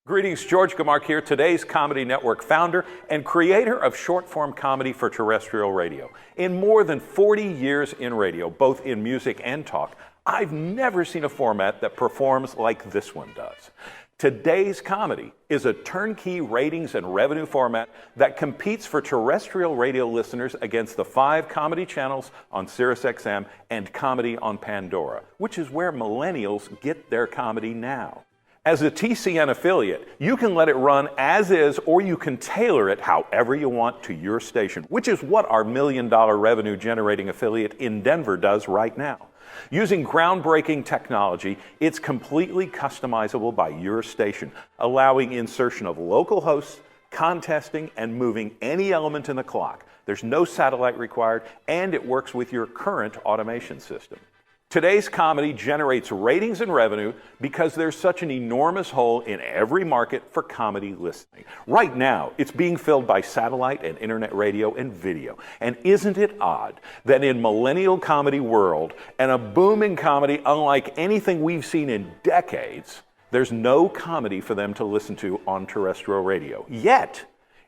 Greetings, George Gamark here, today's Comedy Network founder and creator of short-form comedy for terrestrial radio. In more than 40 years in radio, both in music and talk, I've never seen a format that performs like this one does. Today's Comedy is a turnkey ratings and revenue format that competes for terrestrial radio listeners against the 5 comedy channels on SiriusXM and comedy on Pandora, which is where millennials get their comedy now. As a TCN affiliate, you can let it run as is, or you can tailor it however you want to your station, which is what our $1 million revenue generating affiliate in Denver does right now. Using groundbreaking technology, it's completely customizable by your station, allowing insertion of local hosts, contesting, and moving any element in the clock. There's no satellite required, and it works with your current automation system. Today's Comedy generates ratings and revenue because there's such an enormous hole in every market for comedy listening. Right now, it's being filled by satellite and internet radio and video. And isn't it odd that in millennial comedy world and a booming comedy unlike anything we've seen in decades, there's no comedy for them to listen to on terrestrial radio. Yet,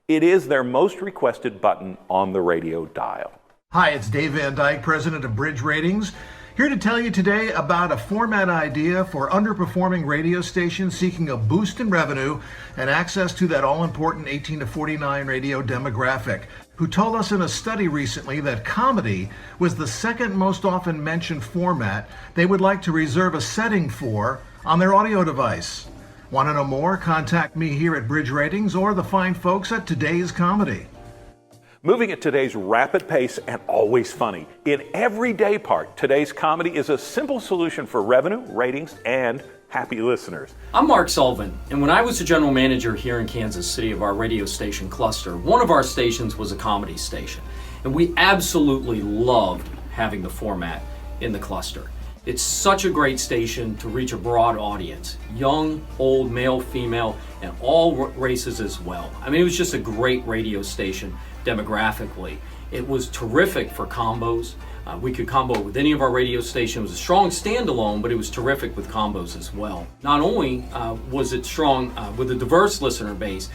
it is their most requested button on the radio dial. Hi, it's Dave Van Dyke, president of Bridge Ratings. Here to tell you today about a format idea for underperforming radio stations seeking a boost in revenue and access to that all-important 18 to 49 radio demographic, who told us in a study recently that comedy was the second most often mentioned format they would like to reserve a setting for on their audio device. Want to know more? Contact me here at Bridge Ratings or the fine folks at Today's Comedy. Moving at today's rapid pace and always funny. In every day part, Today's Comedy is a simple solution for revenue, ratings, and happy listeners. I'm Mark Sullivan, and when I was the general manager here in Kansas City of our radio station cluster, one of our stations was a comedy station, and we absolutely loved having the format in the cluster. It's such a great station to reach a broad audience, young, old, male, female, and all races as well. I mean, it was just a great radio station demographically. It was terrific for combos. We could combo with any of our radio stations. It was a strong standalone, but it was terrific with combos as well. Not only was it strong with a diverse listener base,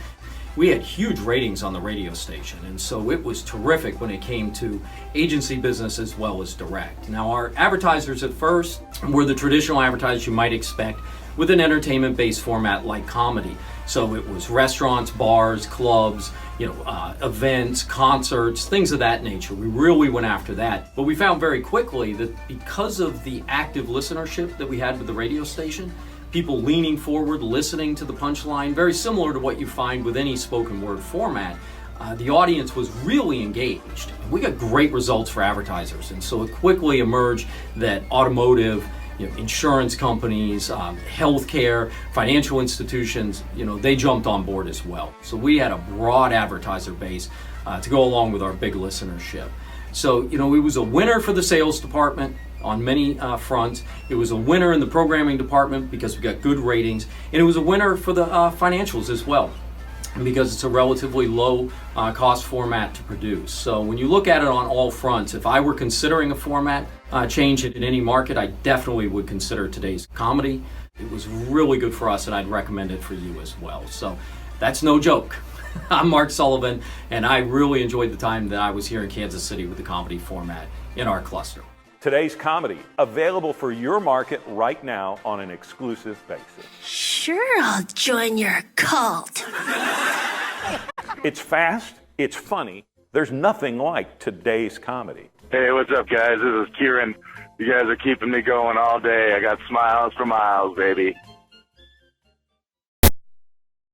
we had huge ratings on the radio station, and so it was terrific when it came to agency business as well as direct. Now, our advertisers at first were the traditional advertisers you might expect with an entertainment-based format like comedy. So it was restaurants, bars, clubs, events, concerts, things of that nature. We really went after that. But we found very quickly that because of the active listenership that we had with the radio station, people leaning forward, listening to the punchline, very similar to what you find with any spoken word format, the audience was really engaged. We got great results for advertisers, and so it quickly emerged that automotive, insurance companies, healthcare, financial institutions, they jumped on board as well. So we had a broad advertiser base to go along with our big listenership. So, it was a winner for the sales department on many fronts. It was a winner in the programming department because we got good ratings, and it was a winner for the financials as well, because it's a relatively low cost format to produce. So when you look at it on all fronts, if I were considering a format change in any market, I definitely would consider Today's Comedy. It was really good for us, and I'd recommend it for you as well. So that's no joke. I'm Mark Sullivan, and I really enjoyed the time that I was here in Kansas City with the comedy format in our cluster. Today's Comedy, available for your market right now on an exclusive basis. Sure, I'll join your cult. It's fast, it's funny, there's nothing like Today's Comedy. Hey, what's up, guys? This is Kieran. You guys are keeping me going all day. I got smiles for miles, baby.